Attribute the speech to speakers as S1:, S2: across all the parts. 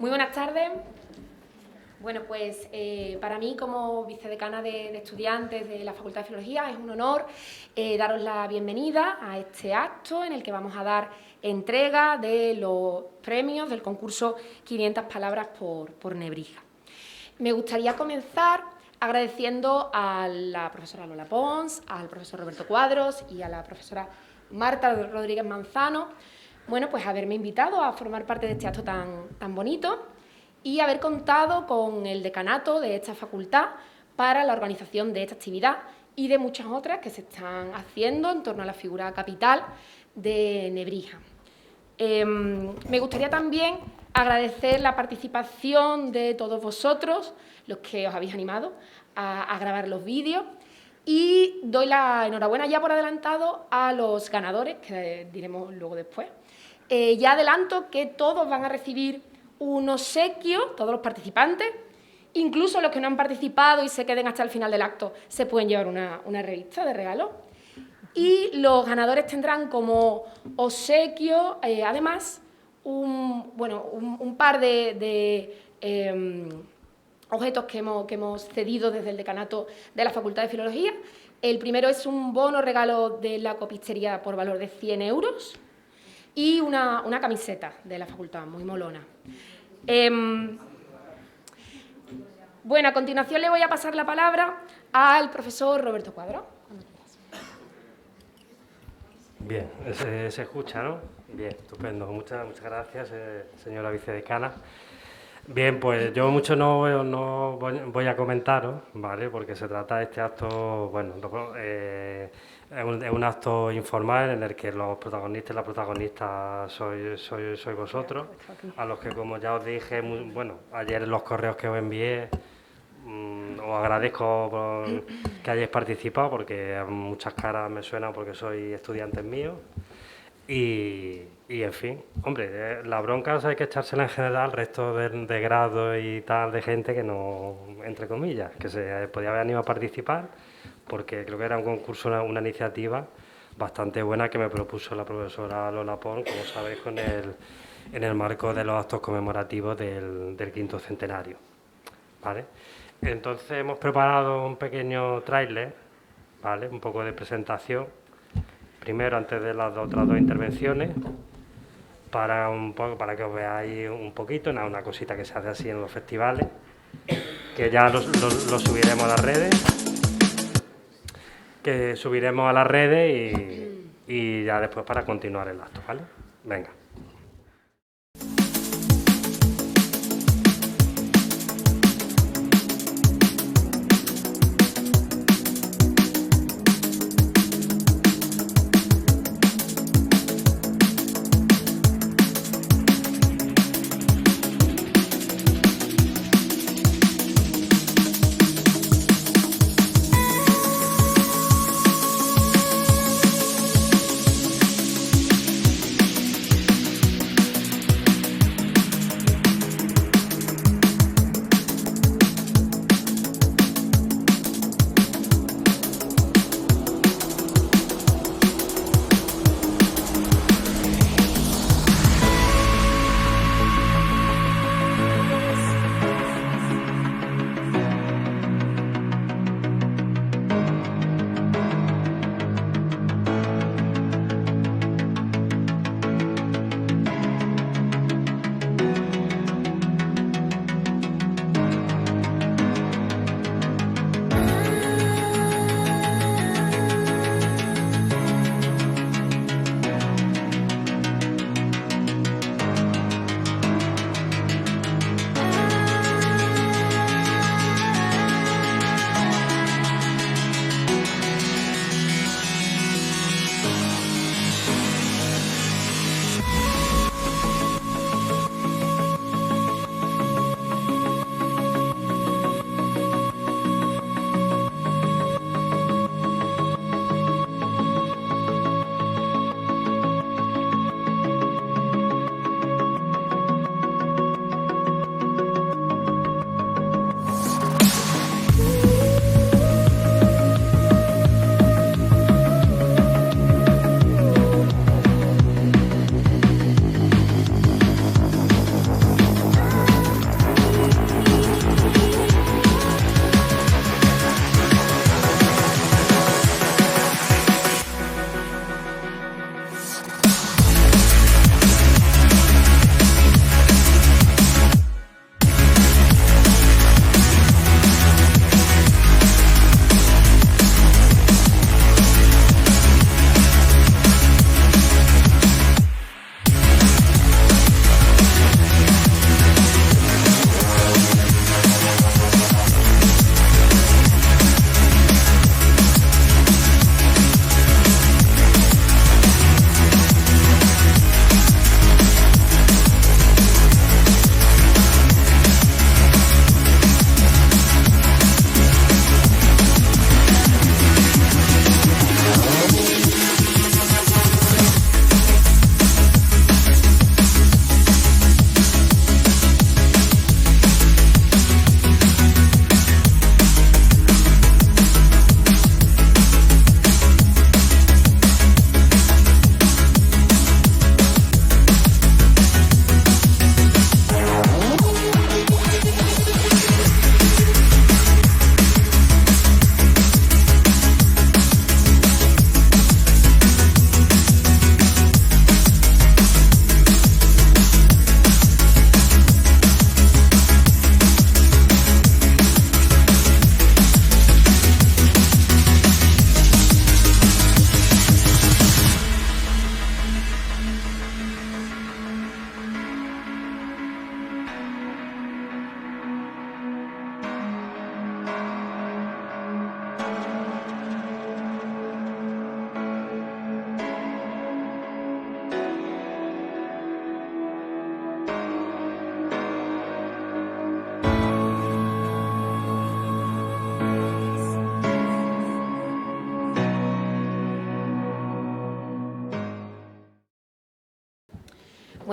S1: Muy buenas tardes. Bueno, pues para mí como vicedecana de estudiantes de la Facultad de Filología es un honor daros la bienvenida a este acto en el que vamos a dar entrega de los premios del concurso 500 palabras por Nebrija. Me gustaría comenzar agradeciendo a la profesora Lola Pons, al profesor Roberto Cuadros y a la profesora Marta Rodríguez Manzano, bueno, pues haberme invitado a formar parte de este acto tan bonito y haber contado con el decanato de esta facultad para la organización de esta actividad y de muchas otras que se están haciendo en torno a la figura capital de Nebrija. Me gustaría también agradecer la participación de todos vosotros, los que os habéis animado a grabar los vídeos, y doy la enhorabuena ya por adelantado a los ganadores, que diremos luego después. Ya adelanto que todos van a recibir un obsequio, todos los participantes, incluso los que no han participado y se queden hasta el final del acto, se pueden llevar una revista de regalo. Y los ganadores tendrán como obsequio, además, un par de objetos que hemos cedido desde el decanato de la Facultad de Filología. El primero es un bono regalo de la copistería por valor de 100 euros y una camiseta de la facultad, muy molona. Bueno, a continuación le voy a pasar la palabra al profesor Roberto Cuadros.
S2: Bien, se escucha, ¿no? Bien, estupendo. Muchas gracias, señora vicedecana. Bien, pues yo mucho no voy a comentaros, ¿vale? Porque se trata de este acto, bueno, es un acto informal en el que los protagonistas y las protagonistas sois vosotros, a los que, como ya os dije, bueno, ayer en los correos que os envié, os agradezco por que hayáis participado, porque muchas caras me suenan porque sois estudiantes míos. Y en fin, hombre, la bronca hay que echársela en general al resto de grados y tal de gente que no, entre comillas, que se podía haber animado a participar, porque creo que era un concurso, una iniciativa bastante buena que me propuso la profesora Lola Pons, como sabéis, en el marco de los actos conmemorativos del 5º centenario, ¿vale? Entonces hemos preparado un pequeño tráiler, ¿vale? Un poco de presentación. Primero, antes de las otras dos intervenciones, para que os veáis un poquito, una cosita que se hace así en los festivales, que ya lo subiremos a las redes, y ya después para continuar el acto, ¿vale? Venga.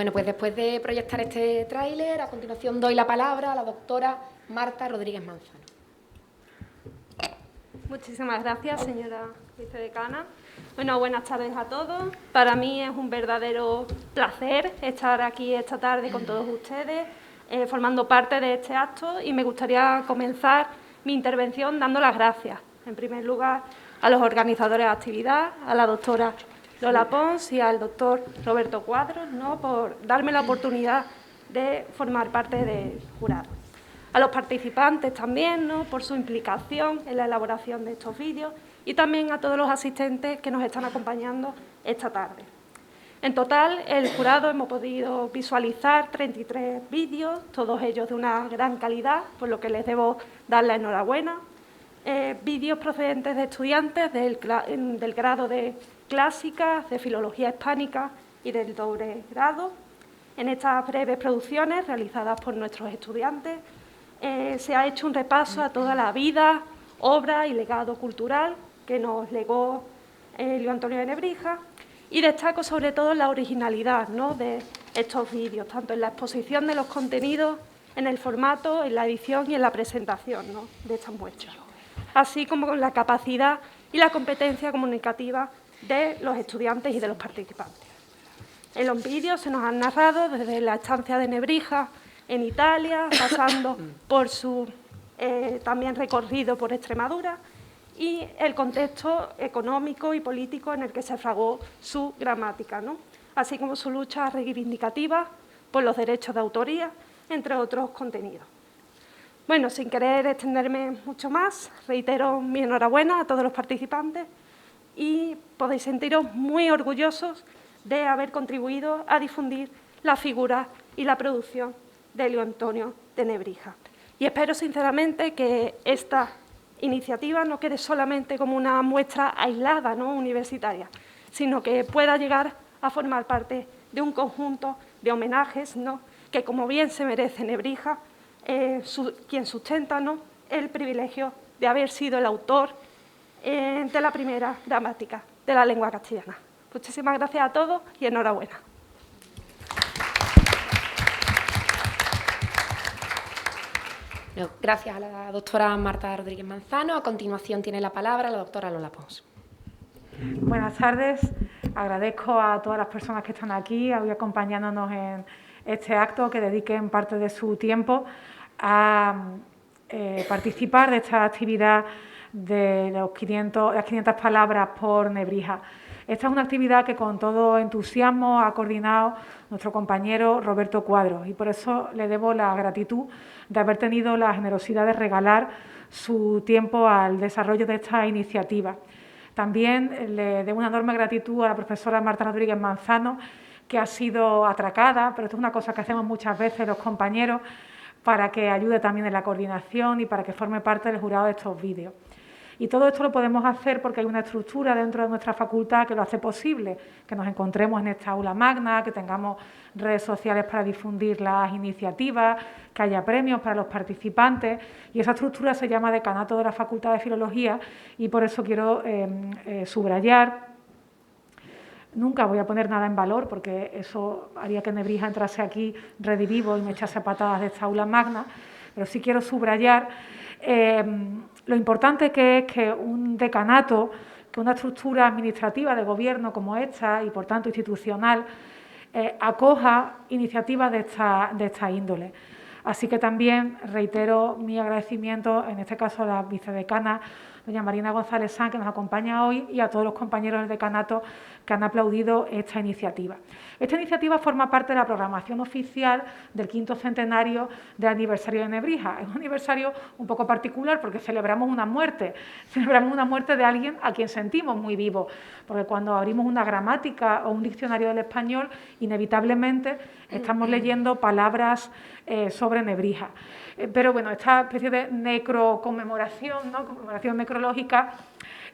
S1: Bueno, pues después de proyectar este tráiler, a continuación doy la palabra a la doctora Marta Rodríguez Manzano.
S3: Muchísimas gracias, señora vicedecana. Bueno, buenas tardes a todos. Para mí es un verdadero placer estar aquí esta tarde con todos ustedes, formando parte de este acto, y me gustaría comenzar mi intervención dando las gracias, en primer lugar, a los organizadores de la actividad, a la doctora Lola Pons y al doctor Roberto Cuadros, ¿no?, por darme la oportunidad de formar parte del jurado. A los participantes también, ¿no?, por su implicación en la elaboración de estos vídeos, y también a todos los asistentes que nos están acompañando esta tarde. En total, el jurado hemos podido visualizar 33 vídeos, todos ellos de una gran calidad, por lo que les debo dar la enhorabuena. Vídeos procedentes de estudiantes del grado de Clásicas, de Filología Hispánica y del doble grado. En estas breves producciones realizadas por nuestros estudiantes se ha hecho un repaso a toda la vida, obra y legado cultural que nos legó Luis Antonio de Nebrija, y destaco sobre todo la originalidad, ¿no?, de estos vídeos, tanto en la exposición de los contenidos, en el formato, en la edición y en la presentación, ¿no?, de estas muestras, así como con la capacidad y la competencia comunicativa de los estudiantes y de los participantes. En los vídeos se nos han narrado desde la estancia de Nebrija en Italia, pasando por su también recorrido por Extremadura y el contexto económico y político en el que se fragó su gramática, ¿no?, así como su lucha reivindicativa por los derechos de autoría, entre otros contenidos. Bueno, sin querer extenderme mucho más, reitero mi enhorabuena a todos los participantes y podéis sentiros muy orgullosos de haber contribuido a difundir la figura y la producción de Luis Antonio de Nebrija. Y espero sinceramente que esta iniciativa no quede solamente como una muestra aislada, ¿no?, universitaria, sino que pueda llegar a formar parte de un conjunto de homenajes, ¿no?, que, como bien se merece Nebrija, quien sustenta, ¿no?, el privilegio de haber sido el autor de la primera gramática de la lengua castellana. Muchísimas gracias a todos y enhorabuena.
S1: Gracias a la doctora Marta Rodríguez Manzano. A continuación tiene la palabra la doctora Lola Pons.
S4: Buenas tardes. Agradezco a todas las personas que están aquí hoy acompañándonos en este acto, que dediquen parte de su tiempo a participar de esta actividad de las 500 palabras por Nebrija. Esta es una actividad que con todo entusiasmo ha coordinado nuestro compañero Roberto Cuadros, y por eso le debo la gratitud de haber tenido la generosidad de regalar su tiempo al desarrollo de esta iniciativa. También le debo una enorme gratitud a la profesora Marta Rodríguez Manzano, que ha sido atracada, pero esto es una cosa que hacemos muchas veces los compañeros, para que ayude también en la coordinación y para que forme parte del jurado de estos vídeos. Y todo esto lo podemos hacer porque hay una estructura dentro de nuestra facultad que lo hace posible, que nos encontremos en esta aula magna, que tengamos redes sociales para difundir las iniciativas, que haya premios para los participantes, y esa estructura se llama Decanato de la Facultad de Filología, y por eso quiero subrayar. Nunca voy a poner nada en valor porque eso haría que Nebrija entrase aquí redivivo y me echase patadas de esta aula magna, pero sí quiero subrayar lo importante que es que un decanato, que una estructura administrativa de gobierno como esta y, por tanto, institucional, acoja iniciativas de esta índole. Así que también reitero mi agradecimiento, en este caso a la vicedecana, doña Marina González Sanz, que nos acompaña hoy, y a todos los compañeros del decanato que han aplaudido esta iniciativa. Esta iniciativa forma parte de la programación oficial del 5º centenario del aniversario de Nebrija. Es un aniversario un poco particular porque celebramos una muerte de alguien a quien sentimos muy vivo, porque cuando abrimos una gramática o un diccionario del español, inevitablemente estamos leyendo palabras sobre Nebrija. Pero bueno, esta especie de necroconmemoración, ¿no?, conmemoración necrológica,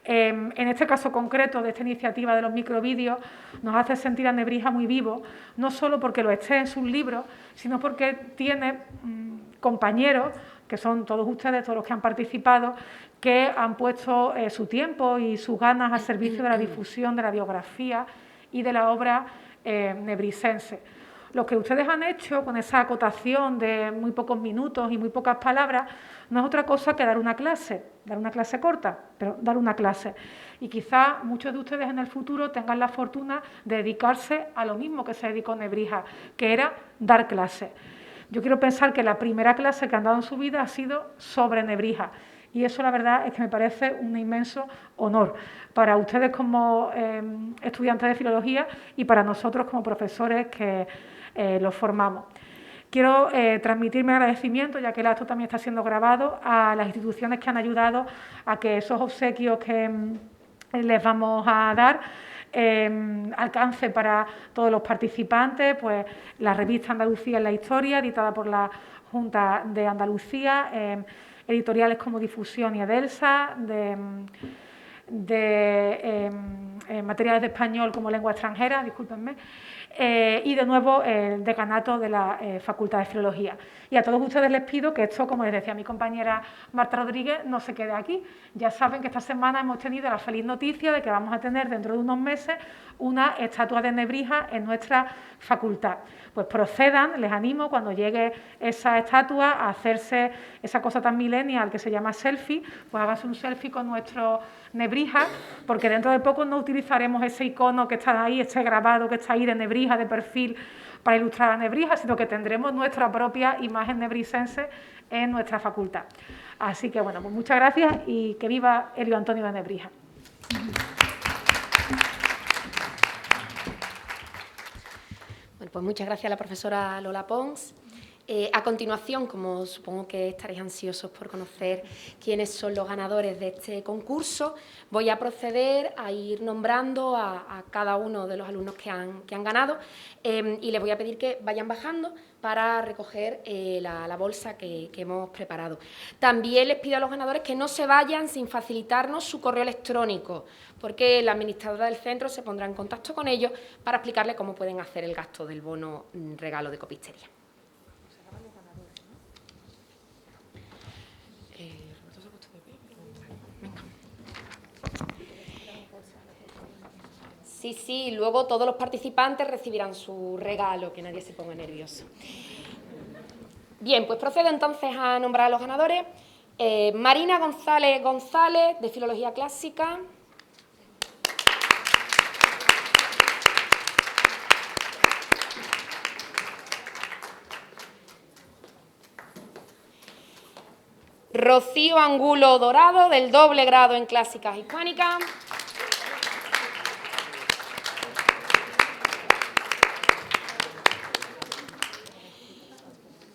S4: en este caso concreto de esta iniciativa de los microvídeos, nos hace sentir a Nebrija muy vivo, no solo porque lo esté en sus libros, sino porque tiene compañeros, que son todos ustedes, todos los que han participado, que han puesto su tiempo y sus ganas al servicio de la difusión de la biografía y de la obra nebrisense. lo que ustedes han hecho con esa acotación de muy pocos minutos y muy pocas palabras no es otra cosa que dar una clase corta, pero dar una clase. Y quizá muchos de ustedes en el futuro tengan la fortuna de dedicarse a lo mismo que se dedicó Nebrija, que era dar clase. Yo quiero pensar que la primera clase que han dado en su vida ha sido sobre Nebrija. Y eso, la verdad, es que me parece un inmenso honor para ustedes como estudiantes de filología y para nosotros como profesores que los formamos. Quiero transmitir mi agradecimiento, ya que el acto también está siendo grabado, a las instituciones que han ayudado a que esos obsequios que les vamos a dar alcance para todos los participantes, pues la revista Andalucía en la Historia, editada por la Junta de Andalucía, editoriales como Difusión y Edelsa, de materiales de español como lengua extranjera, discúlpenme, y de nuevo el decanato de la Facultad de Filología. Y a todos ustedes les pido que esto, como les decía mi compañera Marta Rodríguez, no se quede aquí. Ya saben que esta semana hemos tenido la feliz noticia de que vamos a tener dentro de unos meses una estatua de Nebrija en nuestra facultad. Pues procedan, les animo, cuando llegue esa estatua, a hacerse esa cosa tan millennial que se llama selfie, pues háganse un selfie con nuestro Nebrija, porque dentro de poco no utilizaremos ese icono que está ahí, ese grabado que está ahí de Nebrija, de perfil, para ilustrar a Nebrija, sino que tendremos nuestra propia imagen nebrisense en nuestra facultad. Así que, bueno, pues muchas gracias y que viva Elio Antonio de Nebrija.
S1: Bueno, pues muchas gracias a la profesora Lola Pons. A continuación, como supongo que estaréis ansiosos por conocer quiénes son los ganadores de este concurso, voy a proceder a ir nombrando a cada uno de los alumnos que han ganado y les voy a pedir que vayan bajando para recoger la bolsa que hemos preparado. También les pido a los ganadores que no se vayan sin facilitarnos su correo electrónico, porque la administradora del centro se pondrá en contacto con ellos para explicarles cómo pueden hacer el gasto del bono regalo de copistería. Sí, luego todos los participantes recibirán su regalo, que nadie se ponga nervioso. Bien, pues procedo entonces a nombrar a los ganadores. Marina González, de Filología Clásica. Rocío Angulo Dorado, del doble grado en Clásicas Hispánicas.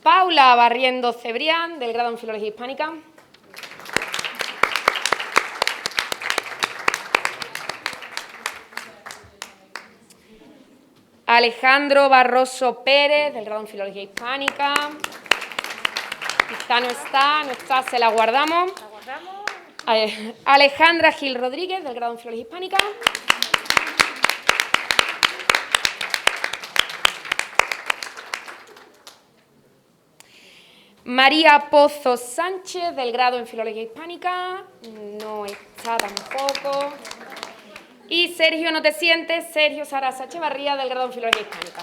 S1: Paula Barriendo Cebrián, del grado en Filología Hispánica. Alejandro Barroso Pérez, del grado en Filología Hispánica. Quizá no está, se la guardamos. Alejandra Gil Rodríguez, del grado en Filología Hispánica. María Pozo Sánchez, del grado en Filología Hispánica, no está tampoco. Y Sergio No Te Sientes, Sergio Sarasa Echevarría, del grado en Filología Hispánica.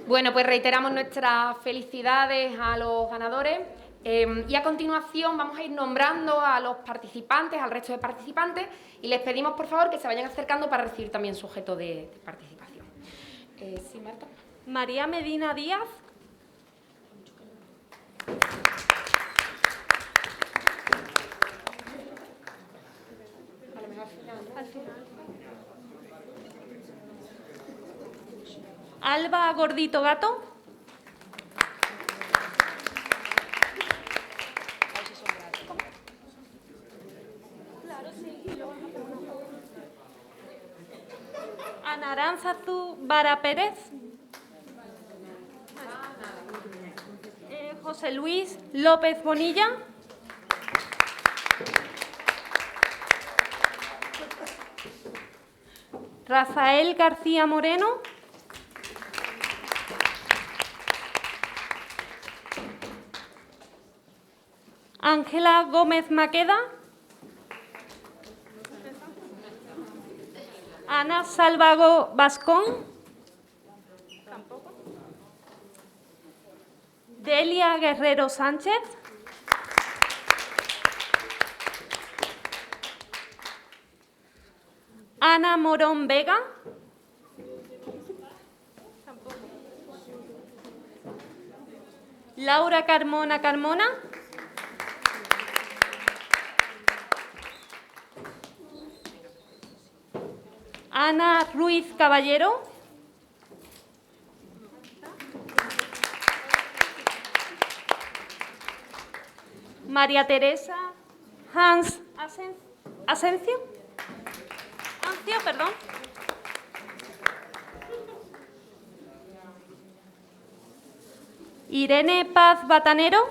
S1: Bueno, pues reiteramos nuestras felicidades a los ganadores. Y a continuación vamos a ir nombrando a los participantes, al resto de participantes, y les pedimos por favor que se vayan acercando para recibir también su objeto de participación. Sí, Marta.
S3: María Medina Díaz. Al final. Alba Gordito Gato. Ana Aránzazu Vara Pérez. José Luis López Bonilla. Rafael García Moreno. Ángela Gómez Maqueda. Ana Salvago Vascón. Tampoco. Delia Guerrero Sánchez. Ana Morón Vega. Tampoco. Laura Carmona Carmona. Ana Ruiz Caballero. María Teresa Hans Asencio. Perdón. Irene Paz Batanero.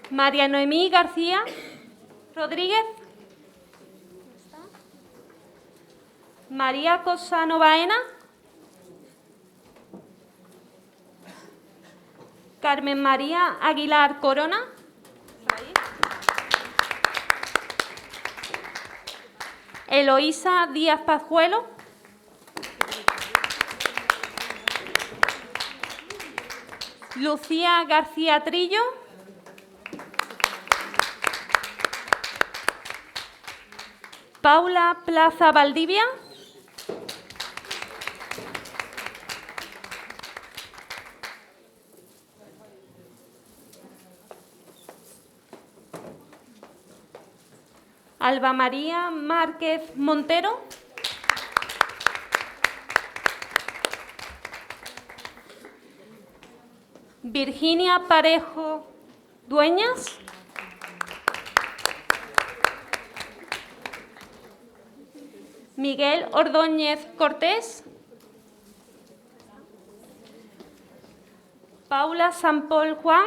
S3: María Noemí García Rodríguez. María Cosano Baena. Carmen María Aguilar Corona. Eloísa Díaz Pajuelo. Lucía García Trillo. Paula Plaza Valdivia. Alba María Márquez Montero. Virginia Parejo Dueñas. Miguel Ordóñez Cortés. Paula Sampol Juan.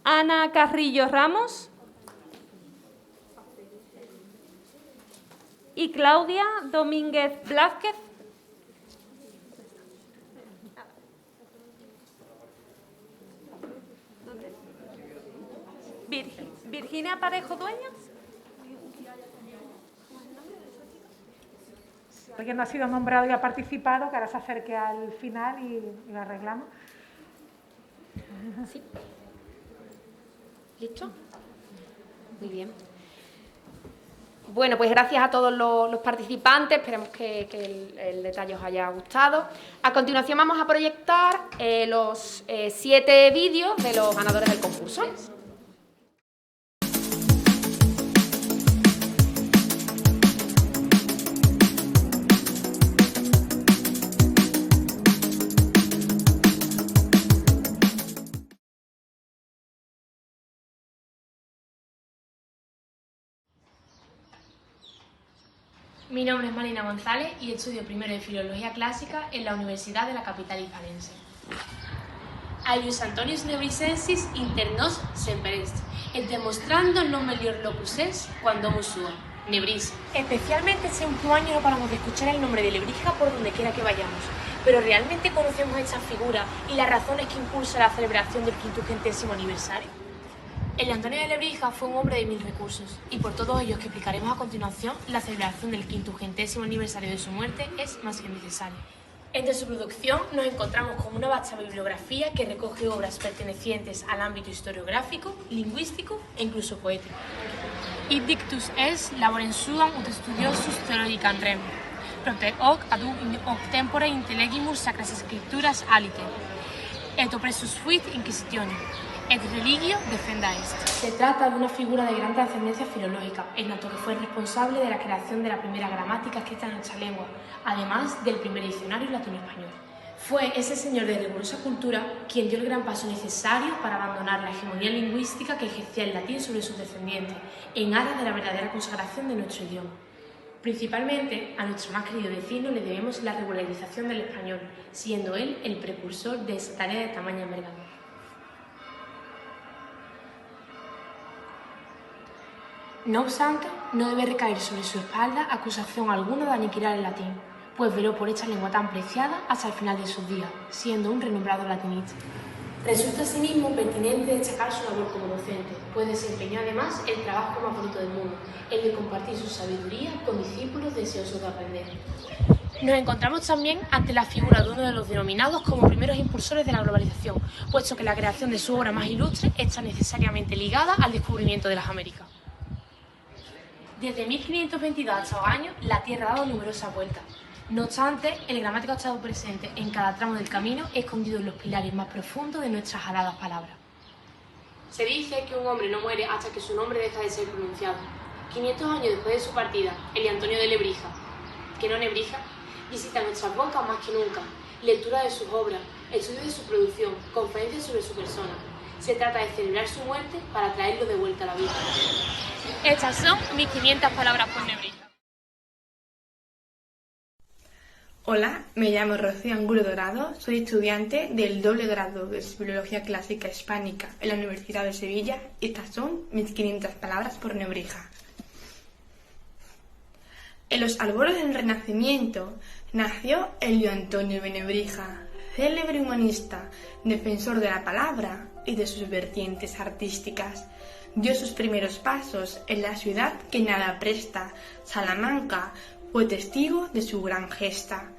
S3: Ana Carrillo Ramos. Y Claudia Domínguez Blázquez. Virginia Parejo Dueñas.
S4: Alguien no ha sido nombrado y ha participado, que ahora se acerque al final y lo arreglamos.
S1: Sí. ¿Listo? Muy bien. Bueno, pues gracias a todos los participantes, esperemos que el detalle os haya gustado. A continuación vamos a proyectar los 7 vídeos de los ganadores del concurso.
S5: Mi nombre es Marina González y estudio primero de Filología Clásica en la Universidad de la capital hispalense. Aius Antonius Nebrisensis internos semper est, et demostrando non melior locus est, quandomus sua, Nebris. Especialmente este último año no paramos de escuchar el nombre de Lebrija por donde quiera que vayamos, pero ¿realmente conocemos esta figura y las razones que impulsan la celebración del 500º aniversario? El Antonio de Lebrija fue un hombre de 1000 recursos, y por todos ellos que explicaremos a continuación, la celebración del 500º aniversario de su muerte es más que necesaria. Entre su producción nos encontramos con una vasta bibliografía que recoge obras pertenecientes al ámbito historiográfico, lingüístico e incluso poético. Id dictus est laborem suam ut studiosus theologicam rem, propter hoc ad hoc tempore intellegimus sacras scripturas aliter, et oppressus fuit inquisitionem, et religio defenda est. Se trata de una figura de gran trascendencia filológica, en tanto que fue responsable de la creación de la primera gramática escrita en nuestra lengua, además del primer diccionario latino-español. Fue ese señor de rigurosa cultura quien dio el gran paso necesario para abandonar la hegemonía lingüística que ejercía el latín sobre sus descendientes, en aras de la verdadera consagración de nuestro idioma. Principalmente, a nuestro más querido vecino le debemos la regularización del español, siendo él el precursor de esa tarea de tamaña envergadura. No obstante, no debe recaer sobre su espalda acusación alguna de aniquilar el latín, pues veló por esta lengua tan preciada hasta el final de sus días, siendo un renombrado latinista. Resulta asimismo pertinente destacar su labor como docente, pues desempeñó además el trabajo más bonito del mundo, el de compartir su sabiduría con discípulos deseosos de aprender. Nos encontramos también ante la figura de uno de los denominados como primeros impulsores de la globalización, puesto que la creación de su obra más ilustre está necesariamente ligada al descubrimiento de las Américas. Desde 1522 hasta los años, la Tierra ha dado numerosas vueltas. No obstante, el gramático ha estado presente en cada tramo del camino, escondido en los pilares más profundos de nuestras aladas palabras. Se dice que un hombre no muere hasta que su nombre deja de ser pronunciado. 500 años después de su partida, Eli Antonio de Lebrija, que no Nebrija, visita nuestras bocas más que nunca. Lectura de sus obras, estudio de su producción, conferencias sobre su persona. Se trata de celebrar su muerte para traerlo de vuelta a la vida. Estas son mis 500 palabras por Nebrija.
S6: Hola, me llamo Rocío Angulo Dorado, soy estudiante del doble grado de Filología Clásica Hispánica en la Universidad de Sevilla y estas son mis 500 palabras por Nebrija. En los albores del Renacimiento nació Elio Antonio de Nebrija, célebre humanista, defensor de la palabra y de sus vertientes artísticas. Dio sus primeros pasos en la ciudad que nada presta, Salamanca. Fue testigo de su gran gesta.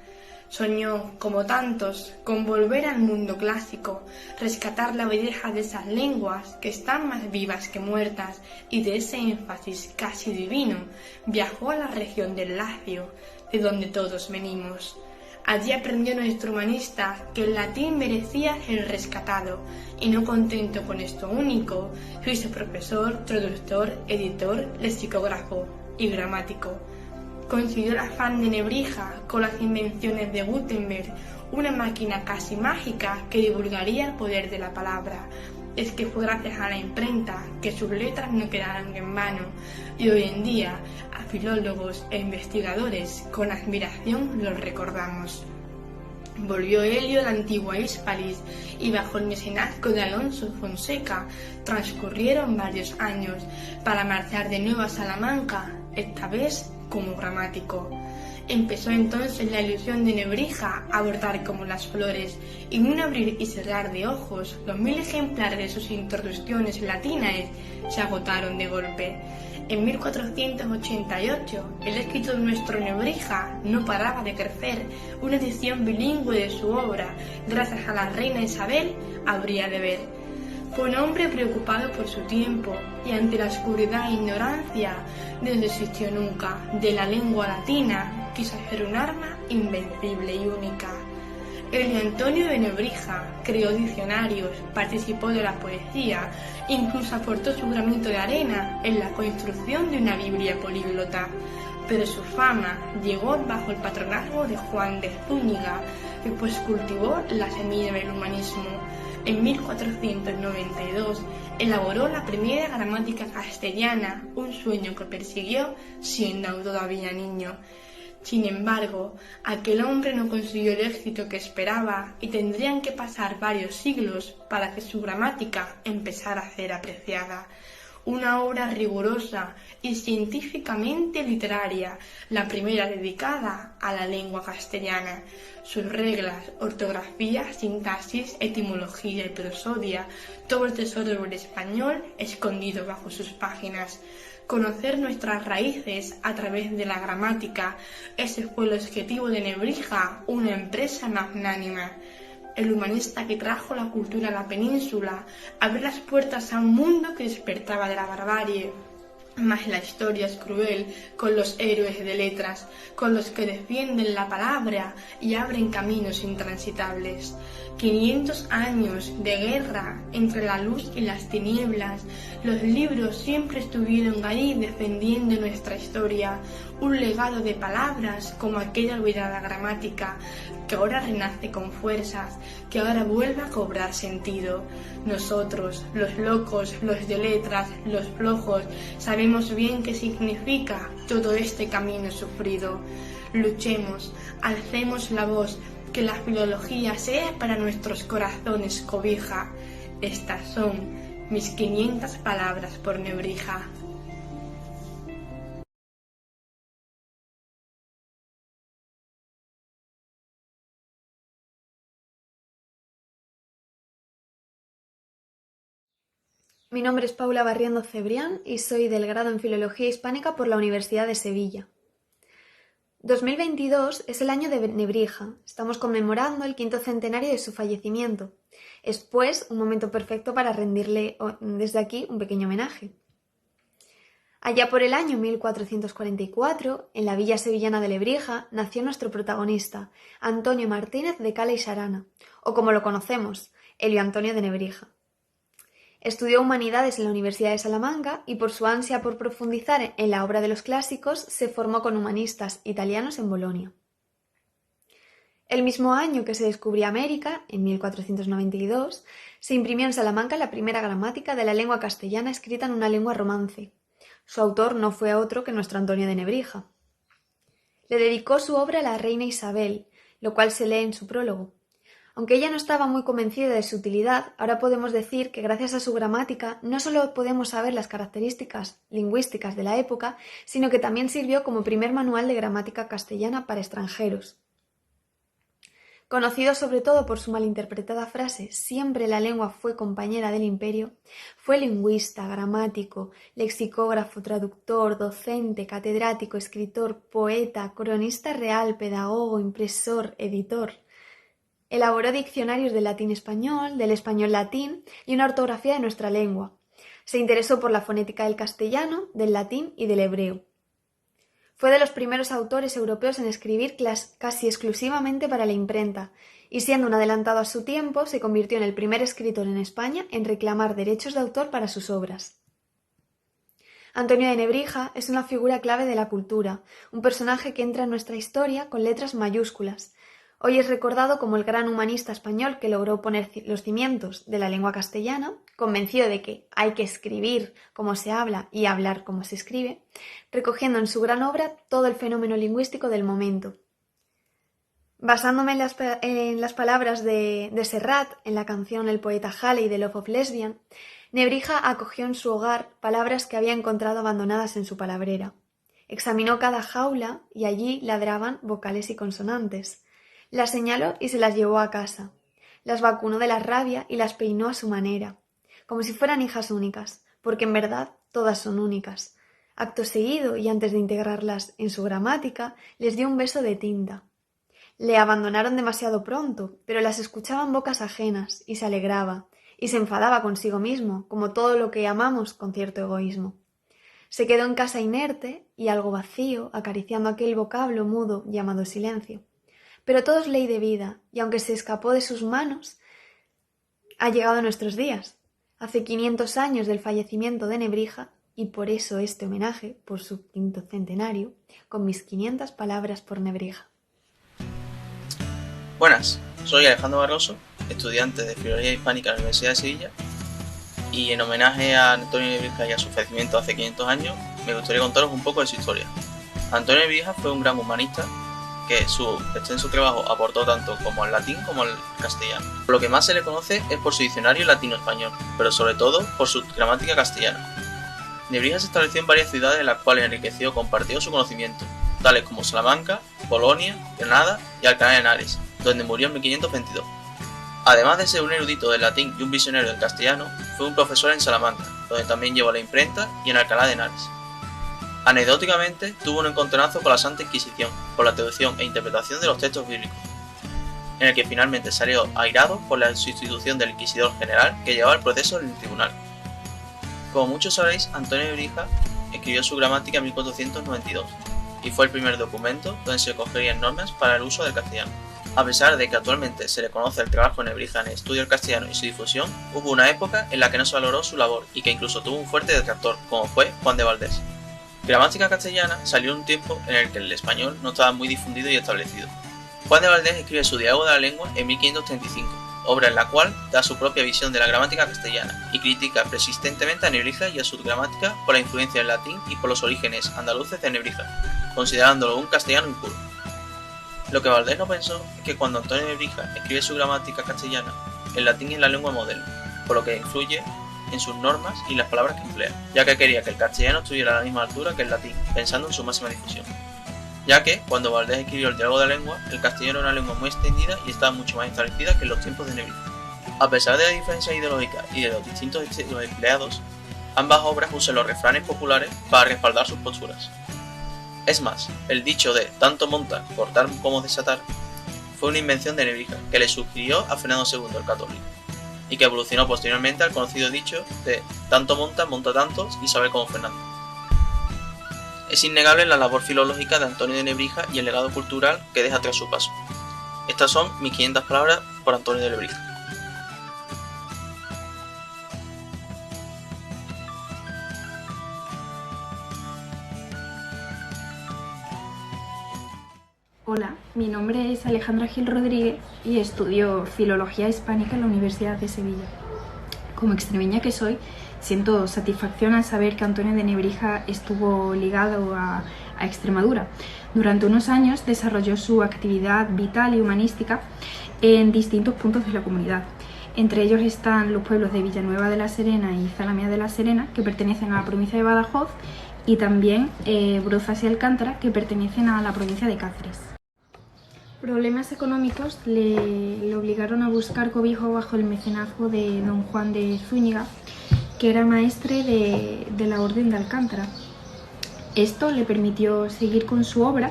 S6: Soñó, como tantos, con volver al mundo clásico, rescatar la belleza de esas lenguas que están más vivas que muertas, y de ese énfasis casi divino, viajó a la región del Lacio, de donde todos venimos. Allí aprendió nuestro humanista que el latín merecía ser rescatado, y no contento con esto único, se hizo profesor, traductor, editor, lexicógrafo y gramático. Consiguió el afán de Nebrija con las invenciones de Gutenberg, una máquina casi mágica que divulgaría el poder de la palabra. Es que fue gracias a la imprenta que sus letras no quedaron en vano, y hoy en día a filólogos e investigadores con admiración los recordamos. Volvió Elio a la antigua Hispalis y bajo el mecenazgo de Alonso Fonseca transcurrieron varios años para marchar de nuevo a Salamanca, esta vez como gramático. Empezó entonces la ilusión de Nebrija a brotar como las flores, y en un abrir y cerrar de ojos, los 1000 ejemplares de sus introducciones latinas se agotaron de golpe. En 1488, el éxito de nuestro Nebrija no paraba de crecer. Una edición bilingüe de su obra, gracias a la reina Isabel, habría de ver. Fue un hombre preocupado por su tiempo, y ante la oscuridad e ignorancia, no desistió nunca de la lengua latina, quiso hacer un arma invencible y única. Elio Antonio de Nebrija creó diccionarios, participó de la poesía, incluso aportó su granito de arena en la construcción de una Biblia políglota. Pero su fama llegó bajo el patronazgo de Juan de Zúñiga, que pues cultivó la semilla del humanismo. En 1492 elaboró la primera gramática castellana, un sueño que persiguió siendo todavía niño. Sin embargo, aquel hombre no consiguió el éxito que esperaba y tendrían que pasar varios siglos para que su gramática empezara a ser apreciada. Una obra rigurosa y científicamente literaria, la primera dedicada a la lengua castellana. Sus reglas, ortografía, sintaxis, etimología y prosodia, todo el tesoro del español escondido bajo sus páginas. Conocer nuestras raíces a través de la gramática, ese fue el objetivo de Nebrija, una empresa magnánima. El humanista que trajo la cultura a la península abrió las puertas a un mundo que despertaba de la barbarie. Mas la historia es cruel con los héroes de letras, con los que defienden la palabra y abren caminos intransitables. 500 años de guerra entre la luz y las tinieblas, los libros siempre estuvieron ahí defendiendo nuestra historia, un legado de palabras como aquella olvidada gramática, que ahora renace con fuerzas, que ahora vuelve a cobrar sentido. Nosotros, los locos, los de letras, los flojos, sabemos bien qué significa todo este camino sufrido. Luchemos, alcemos la voz, que la filología sea para nuestros corazones cobija. Estas son mis 500 palabras por Nebrija.
S7: Mi nombre es Paula Barriendo Cebrián y soy del grado en Filología Hispánica por la Universidad de Sevilla. 2022 es el año de Nebrija. Estamos conmemorando el 5º centenario de su fallecimiento. Es, pues, un momento perfecto para rendirle desde aquí un pequeño homenaje. Allá por el año 1444, en la villa sevillana de Lebrija, nació nuestro protagonista, Antonio Martínez de Cala y Xarana, o como lo conocemos, Elio Antonio de Nebrija. Estudió Humanidades en la Universidad de Salamanca y por su ansia por profundizar en la obra de los clásicos se formó con humanistas italianos en Bolonia. El mismo año que se descubrió América, en 1492, se imprimió en Salamanca la primera gramática de la lengua castellana escrita en una lengua romance. Su autor no fue otro que nuestro Antonio de Nebrija. Le dedicó su obra a la reina Isabel, lo cual se lee en su prólogo. Aunque ella no estaba muy convencida de su utilidad, ahora podemos decir que gracias a su gramática no solo podemos saber las características lingüísticas de la época, sino que también sirvió como primer manual de gramática castellana para extranjeros. Conocido sobre todo por su malinterpretada frase «siempre la lengua fue compañera del imperio», fue lingüista, gramático, lexicógrafo, traductor, docente, catedrático, escritor, poeta, cronista real, pedagogo, impresor, editor. Elaboró diccionarios del latín-español, del español-latín y una ortografía de nuestra lengua. Se interesó por la fonética del castellano, del latín y del hebreo. Fue de los primeros autores europeos en escribir casi exclusivamente para la imprenta, y siendo un adelantado a su tiempo, se convirtió en el primer escritor en España en reclamar derechos de autor para sus obras. Antonio de Nebrija es una figura clave de la cultura, un personaje que entra en nuestra historia con letras mayúsculas. Hoy es recordado como el gran humanista español que logró poner los cimientos de la lengua castellana, convencido de que hay que escribir como se habla y hablar como se escribe, recogiendo en su gran obra todo el fenómeno lingüístico del momento. Basándome en las palabras de Serrat, en la canción El poeta Halley de Love of Lesbian, Nebrija acogió en su hogar palabras que había encontrado abandonadas en su palabrera. Examinó cada jaula y allí ladraban vocales y consonantes. Las señaló y se las llevó a casa. Las vacunó de la rabia y las peinó a su manera, como si fueran hijas únicas, porque en verdad todas son únicas. Acto seguido, y antes de integrarlas en su gramática, les dio un beso de tinta. Le abandonaron demasiado pronto, pero las escuchaban bocas ajenas, y se alegraba, y se enfadaba consigo mismo, como todo lo que amamos con cierto egoísmo. Se quedó en casa inerte y algo vacío, acariciando aquel vocablo mudo llamado silencio. Pero todo es ley de vida, y aunque se escapó de sus manos, ha llegado a nuestros días. Hace 500 años del fallecimiento de Nebrija, y por eso este homenaje, por su 5º centenario, con mis 500 palabras por Nebrija.
S8: Buenas, soy Alejandro Barroso, estudiante de Filología Hispánica en la Universidad de Sevilla, y en homenaje a Antonio Nebrija y a su fallecimiento hace 500 años, me gustaría contaros un poco de su historia. Antonio Nebrija fue un gran humanista que su extenso trabajo aportó tanto como al latín como al castellano. Lo que más se le conoce es por su diccionario latino-español, pero sobre todo por su gramática castellana. Nebrija se estableció en varias ciudades en las cuales enriqueció y compartió su conocimiento, tales como Salamanca, Bolonia, Granada y Alcalá de Henares, donde murió en 1522. Además de ser un erudito del latín y un visionario del castellano, fue un profesor en Salamanca, donde también llevó la imprenta, y en Alcalá de Henares. Anecdóticamente, tuvo un encontronazo con la Santa Inquisición por la traducción e interpretación de los textos bíblicos, en el que finalmente salió airado por la sustitución del inquisidor general que llevaba el proceso en el tribunal. Como muchos sabréis, Antonio Nebrija escribió su gramática en 1492 y fue el primer documento donde se recogerían normas para el uso del castellano. A pesar de que actualmente se le conoce el trabajo de Nebrija en el estudio del castellano y su difusión, hubo una época en la que no se valoró su labor y que incluso tuvo un fuerte detractor, como fue Juan de Valdés. Gramática castellana salió en un tiempo en el que el español no estaba muy difundido y establecido. Juan de Valdés escribe su Diálogo de la Lengua en 1535, obra en la cual da su propia visión de la gramática castellana y critica persistentemente a Nebrija y a su gramática por la influencia del latín y por los orígenes andaluces de Nebrija, considerándolo un castellano impuro. Lo que Valdés no pensó es que cuando Antonio Nebrija escribe su gramática castellana, el latín es la lengua modelo, por lo que influye en sus normas y las palabras que emplea, ya que quería que el castellano estuviera a la misma altura que el latín, pensando en su máxima difusión. Ya que, cuando Valdés escribió el Diálogo de la Lengua, el castellano era una lengua muy extendida y estaba mucho más establecida que en los tiempos de Nebrija. A pesar de la diferencia ideológica y de los distintos estilos empleados, ambas obras usan los refranes populares para respaldar sus posturas. Es más, el dicho de tanto monta, cortar como desatar, fue una invención de Nebrija que le sugirió a Fernando II el Católico, y que evolucionó posteriormente al conocido dicho de tanto monta, monta tantos y sabe como Fernando. Es innegable la labor filológica de Antonio de Nebrija y el legado cultural que deja tras su paso. Estas son mis 500 palabras por Antonio de Nebrija.
S9: Hola, mi nombre es Alejandra Gil Rodríguez y estudio Filología Hispánica en la Universidad de Sevilla. Como extremeña que soy, siento satisfacción al saber que Antonio de Nebrija estuvo ligado a Extremadura. Durante unos años desarrolló su actividad vital y humanística en distintos puntos de la comunidad. Entre ellos están los pueblos de Villanueva de la Serena y Zalamea de la Serena, que pertenecen a la provincia de Badajoz, y también Brozas y Alcántara, que pertenecen a la provincia de Cáceres. Problemas económicos le obligaron a buscar cobijo bajo el mecenazgo de don Juan de Zúñiga, que era maestre de la Orden de Alcántara. Esto le permitió seguir con su obra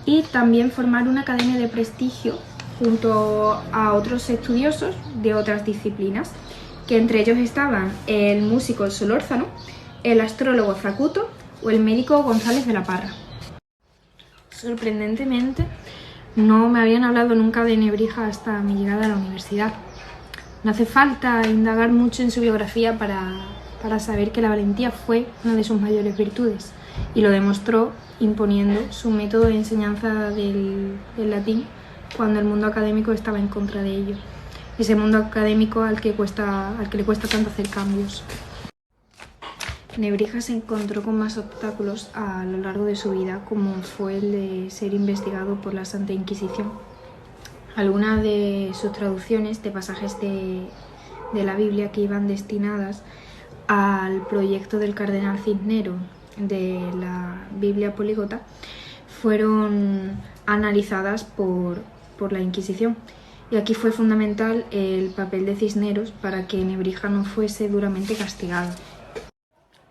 S9: y también formar una academia de prestigio junto a otros estudiosos de otras disciplinas, que entre ellos estaban el músico Solórzano, el astrólogo Zacuto o el médico González de la Parra. Sorprendentemente, no me habían hablado nunca de Nebrija hasta mi llegada a la universidad. No hace falta indagar mucho en su biografía para saber que la valentía fue una de sus mayores virtudes, y lo demostró imponiendo su método de enseñanza del latín cuando el mundo académico estaba en contra de ello. Ese mundo académico al que le cuesta tanto hacer cambios. Nebrija se encontró con más obstáculos a lo largo de su vida, como fue el de ser investigado por la Santa Inquisición. Algunas de sus traducciones de pasajes de la Biblia que iban destinadas al proyecto del cardenal Cisneros de la Biblia políglota fueron analizadas por la Inquisición. Y aquí fue fundamental el papel de Cisneros para que Nebrija no fuese duramente castigado.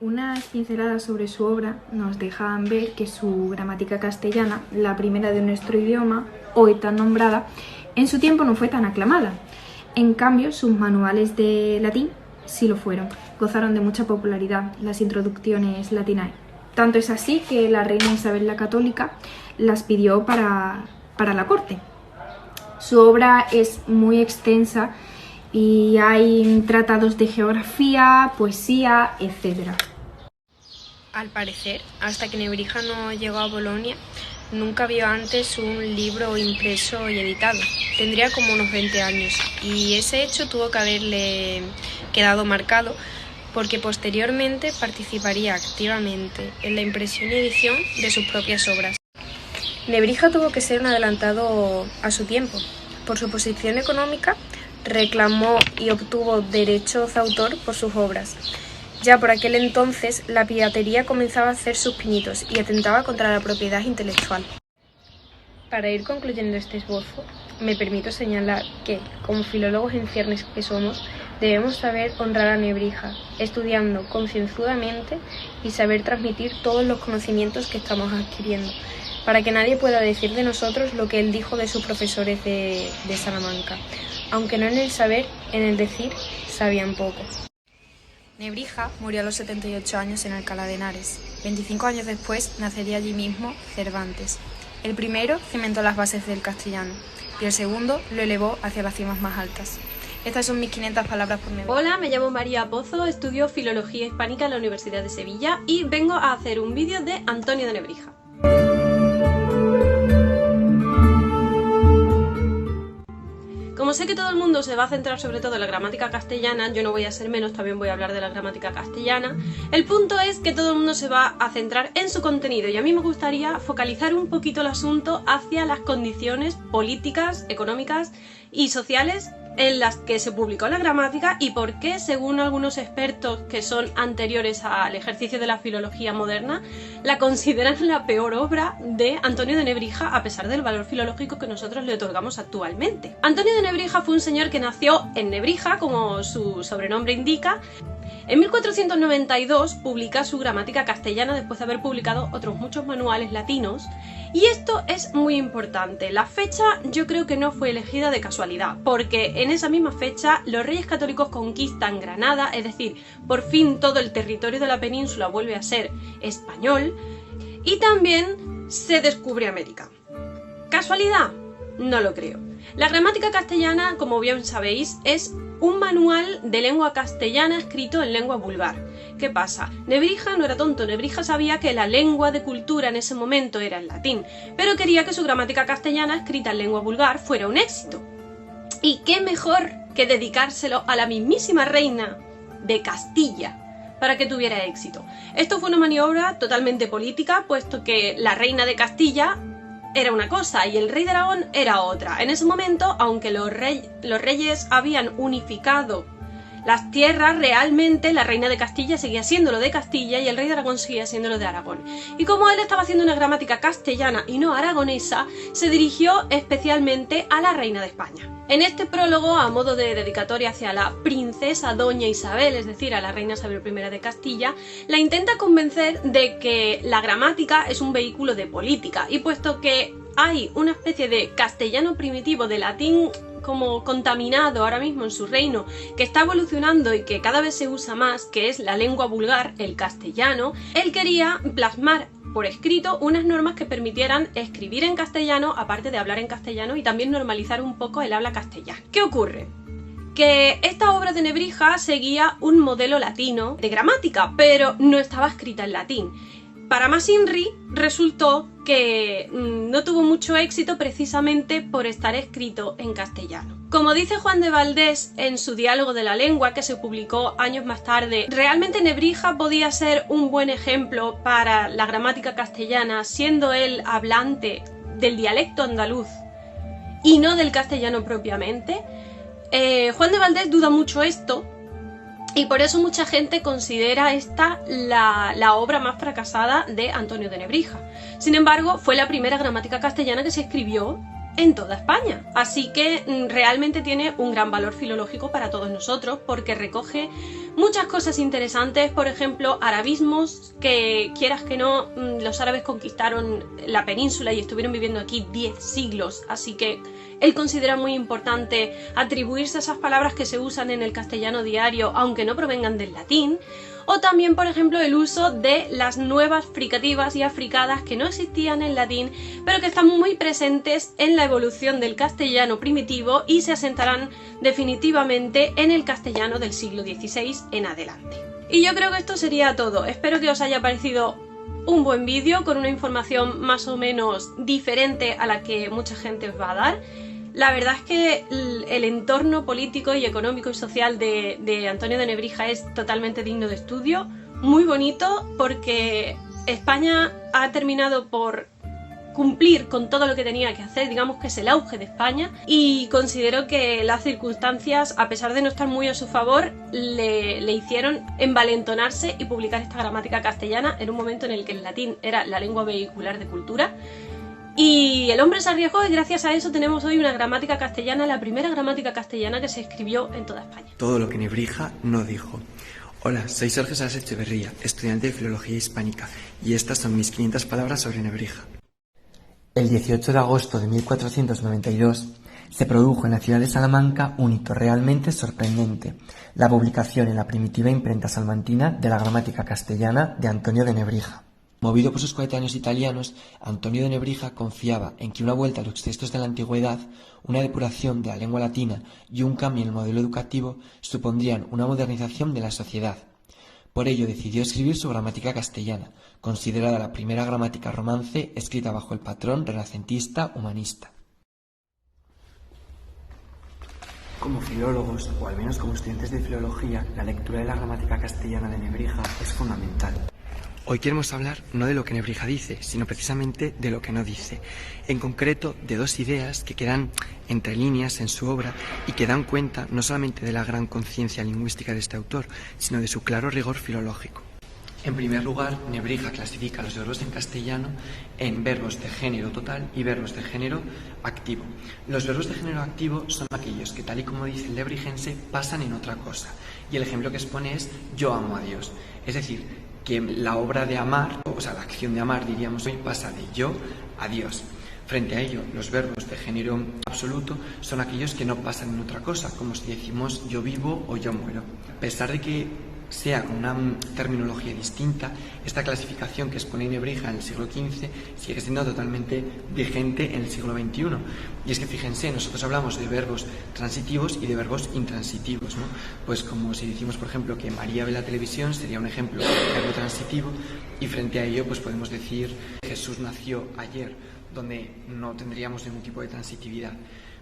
S9: Unas pinceladas sobre su obra nos dejan ver que su gramática castellana, la primera de nuestro idioma, hoy tan nombrada, en su tiempo no fue tan aclamada. En cambio, sus manuales de latín sí lo fueron. Gozaron de mucha popularidad las introducciones latinae. Tanto es así que la reina Isabel la Católica las pidió para la corte. Su obra es muy extensa y hay tratados de geografía, poesía, etc. Al parecer, hasta que Nebrija no llegó a Bolonia, nunca vio antes un libro impreso y editado. Tendría como unos 20 años y ese hecho tuvo que haberle quedado marcado porque posteriormente participaría activamente en la impresión y edición de sus propias obras. Nebrija tuvo que ser un adelantado a su tiempo. Por su posición económica, reclamó y obtuvo derechos de autor por sus obras. Ya por aquel entonces, la piratería comenzaba a hacer sus pinitos y atentaba contra la propiedad intelectual. Para ir concluyendo este esbozo, me permito señalar que, como filólogos en ciernes que somos, debemos saber honrar a Nebrija, estudiando concienzudamente y saber transmitir todos los conocimientos que estamos adquiriendo, para que nadie pueda decir de nosotros lo que él dijo de sus profesores de Salamanca, aunque no en el saber, en el decir, sabían poco. Nebrija murió a los 78 años en Alcalá de Henares. 25 años después nacería allí mismo Cervantes. El primero cimentó las bases del castellano y el segundo lo elevó hacia las cimas más altas. Estas son mis 500 palabras por Nebrija.
S10: Hola, me llamo María Pozo, estudio Filología Hispánica en la Universidad de Sevilla y vengo a hacer un vídeo de Antonio de Nebrija. Como sé que todo el mundo se va a centrar sobre todo en la gramática castellana, yo no voy a ser menos, también voy a hablar de la gramática castellana. El punto es que todo el mundo se va a centrar en su contenido y a mí me gustaría focalizar un poquito el asunto hacia las condiciones políticas, económicas y sociales en las que se publicó la gramática y por qué, según algunos expertos que son anteriores al ejercicio de la filología moderna, la consideran la peor obra de Antonio de Nebrija, a pesar del valor filológico que nosotros le otorgamos actualmente. Antonio de Nebrija fue un señor que nació en Nebrija, como su sobrenombre indica. En 1492 publica su gramática castellana después de haber publicado otros muchos manuales latinos, y esto es muy importante. La fecha yo creo que no fue elegida de casualidad, porque en esa misma fecha los reyes católicos conquistan Granada, es decir, por fin todo el territorio de la península vuelve a ser español, y también se descubre América. ¿Casualidad? No lo creo. La gramática castellana, como bien sabéis, es un manual de lengua castellana escrito en lengua vulgar. ¿Qué pasa? Nebrija no era tonto, Nebrija sabía que la lengua de cultura en ese momento era el latín, pero quería que su gramática castellana escrita en lengua vulgar fuera un éxito. ¿Y qué mejor que dedicárselo a la mismísima reina de Castilla para que tuviera éxito? Esto fue una maniobra totalmente política, puesto que la reina de Castilla era una cosa y el rey de Aragón era otra. En ese momento, aunque los reyes habían unificado las tierras, realmente la reina de Castilla seguía siendo lo de Castilla y el rey de Aragón seguía siendo lo de Aragón. Y como él estaba haciendo una gramática castellana y no aragonesa, se dirigió especialmente a la reina de España. En este prólogo, a modo de dedicatoria hacia la princesa doña Isabel, es decir, a la reina Isabel I de Castilla, la intenta convencer de que la gramática es un vehículo de política, y puesto que hay una especie de castellano primitivo, de latín como contaminado ahora mismo en su reino, que está evolucionando y que cada vez se usa más, que es la lengua vulgar, el castellano, él quería plasmar por escrito unas normas que permitieran escribir en castellano, aparte de hablar en castellano, y también normalizar un poco el habla castellana. ¿Qué ocurre? Que esta obra de Nebrija seguía un modelo latino de gramática, pero no estaba escrita en latín. Para más Inri, resultó que no tuvo mucho éxito precisamente por estar escrito en castellano. Como dice Juan de Valdés en su Diálogo de la Lengua, que se publicó años más tarde, realmente Nebrija podía ser un buen ejemplo para la gramática castellana, siendo él hablante del dialecto andaluz y no del castellano propiamente. Juan de Valdés duda mucho esto, y por eso mucha gente considera esta la obra más fracasada de Antonio de Nebrija. Sin embargo, fue la primera gramática castellana que se escribió en toda España. Así que realmente tiene un gran valor filológico para todos nosotros, porque recoge muchas cosas interesantes, por ejemplo, arabismos que, quieras que no, los árabes conquistaron la península y estuvieron viviendo aquí 10 siglos, así que él considera muy importante atribuirse a esas palabras que se usan en el castellano diario, aunque no provengan del latín. O también, por ejemplo, el uso de las nuevas fricativas y africadas que no existían en latín, pero que están muy presentes en la evolución del castellano primitivo y se asentarán definitivamente en el castellano del siglo XVI en adelante. Y yo creo que esto sería todo. Espero que os haya parecido un buen vídeo con una información más o menos diferente a la que mucha gente os va a dar. La verdad es que el entorno político y económico y social de Antonio de Nebrija es totalmente digno de estudio, muy bonito, porque España ha terminado por cumplir con todo lo que tenía que hacer, digamos que es el auge de España, y considero que las circunstancias, a pesar de no estar muy a su favor, le hicieron envalentonarse y publicar esta gramática castellana en un momento en el que el latín era la lengua vehicular de cultura. Y el hombre se arriesgó y gracias a eso tenemos hoy una gramática castellana, la primera gramática castellana que se escribió en toda España.
S11: Todo lo que Nebrija no dijo. Hola, soy Sergio Salas Echeverría, estudiante de Filología Hispánica, y estas son mis 500 palabras sobre Nebrija.
S12: El 18 de agosto de 1492 se produjo en la ciudad de Salamanca un hito realmente sorprendente, la publicación en la primitiva imprenta salmantina de la gramática castellana de Antonio de Nebrija. Movido por sus coetáneos italianos, Antonio de Nebrija confiaba en que una vuelta a los textos de la antigüedad, una depuración de la lengua latina y un cambio en el modelo educativo supondrían una modernización de la sociedad. Por ello decidió escribir su gramática castellana, considerada la primera gramática romance escrita bajo el patrón renacentista humanista.
S11: Como filólogos, o al menos como estudiantes de filología, la lectura de la gramática castellana de Nebrija es fundamental. Hoy queremos hablar no de lo que Nebrija dice, sino precisamente de lo que no dice. En concreto, de dos ideas que quedan entre líneas en su obra y que dan cuenta no solamente de la gran conciencia lingüística de este autor, sino de su claro rigor filológico. En primer lugar, Nebrija clasifica los verbos en castellano en verbos de género total y verbos de género activo. Los verbos de género activo son aquellos que, tal y como dice el nebrijense, pasan en otra cosa. Y el ejemplo que expone es yo amo a Dios. Es decir, que la obra de amar, o sea, la acción de amar, diríamos hoy, pasa de yo a Dios. Frente a ello, los verbos de género absoluto son aquellos que no pasan en otra cosa, como si decimos yo vivo o yo muero. A pesar de que sea con una terminología distinta, esta clasificación que expone Nebrija en el siglo XV sigue siendo totalmente vigente en el siglo XXI. Y es que fíjense, nosotros hablamos de verbos transitivos y de verbos intransitivos, ¿no? Pues como si decimos, por ejemplo, que María ve la televisión, sería un ejemplo de verbo transitivo, y frente a ello pues podemos decir Jesús nació ayer, donde no tendríamos ningún tipo de transitividad.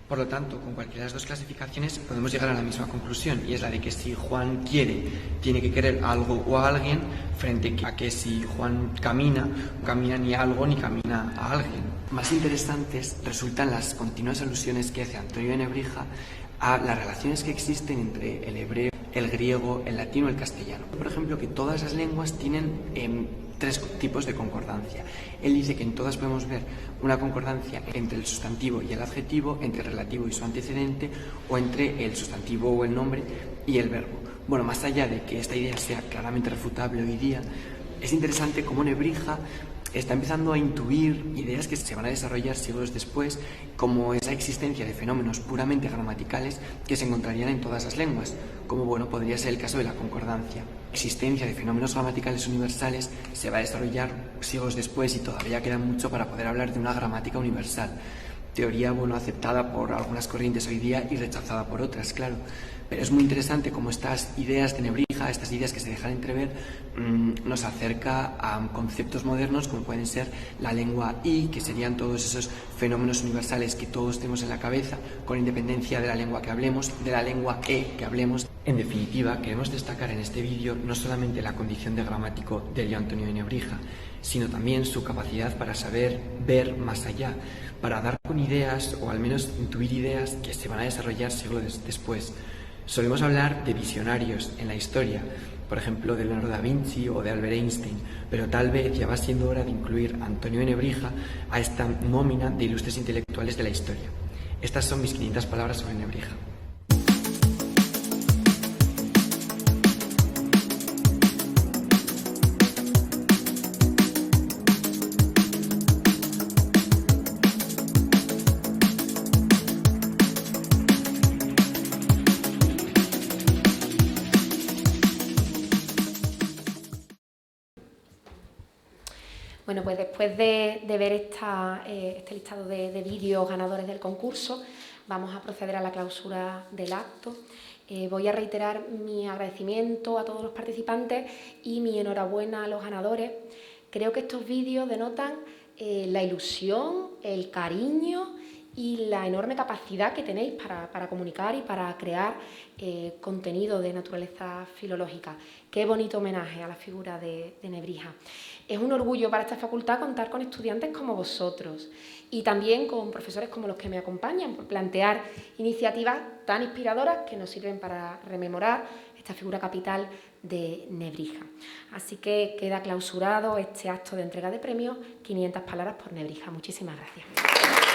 S11: Por lo tanto, con cualquiera de las dos clasificaciones podemos llegar a la misma conclusión, y es la de que si Juan quiere, tiene que querer algo o a alguien, frente a que si Juan camina, no camina ni a algo ni camina a alguien. Más interesantes resultan las continuas alusiones que hace Antonio de Nebrija a las relaciones que existen entre el hebreo, el griego, el latino y el castellano. Por ejemplo, que todas las lenguas tienen tres tipos de concordancia. Él dice que en todas podemos ver una concordancia entre el sustantivo y el adjetivo, entre el relativo y su antecedente, o entre el sustantivo o el nombre y el verbo. Bueno, más allá de que esta idea sea claramente refutable hoy día, es interesante cómo Nebrija está empezando a intuir ideas que se van a desarrollar siglos después, como esa existencia de fenómenos puramente gramaticales que se encontrarían en todas las lenguas, como bueno, podría ser el caso de la concordancia. La existencia de fenómenos gramaticales universales se va a desarrollar siglos después y todavía queda mucho para poder hablar de una gramática universal. Teoría, bueno, aceptada por algunas corrientes hoy día y rechazada por otras, claro. Pero es muy interesante cómo estas ideas de Nebrija, estas ideas que se dejan entrever, nos acerca a conceptos modernos como pueden ser la lengua I, que serían todos esos fenómenos universales que todos tenemos en la cabeza, con independencia de la lengua que hablemos, de la lengua E que hablemos. En definitiva, queremos destacar en este vídeo no solamente la condición de gramático de Elio Antonio de Nebrija, sino también su capacidad para saber ver más allá, para dar con ideas, o al menos intuir ideas que se van a desarrollar siglos después. Solemos hablar de visionarios en la historia, por ejemplo de Leonardo da Vinci o de Albert Einstein, pero tal vez ya va siendo hora de incluir a Antonio de Nebrija a esta nómina de ilustres intelectuales de la historia. Estas son mis 500 palabras sobre Nebrija.
S1: Bueno, pues después de ver este listado de vídeos ganadores del concurso, vamos a proceder a la clausura del acto. Voy a reiterar mi agradecimiento a todos los participantes y mi enhorabuena a los ganadores. Creo que estos vídeos denotan la ilusión, el cariño y la enorme capacidad que tenéis para comunicar y para crear contenido de naturaleza filológica. Qué bonito homenaje a la figura de Nebrija. Es un orgullo para esta facultad contar con estudiantes como vosotros y también con profesores como los que me acompañan por plantear iniciativas tan inspiradoras que nos sirven para rememorar esta figura capital de Nebrija. Así que queda clausurado este acto de entrega de premios 500 palabras por Nebrija. Muchísimas gracias.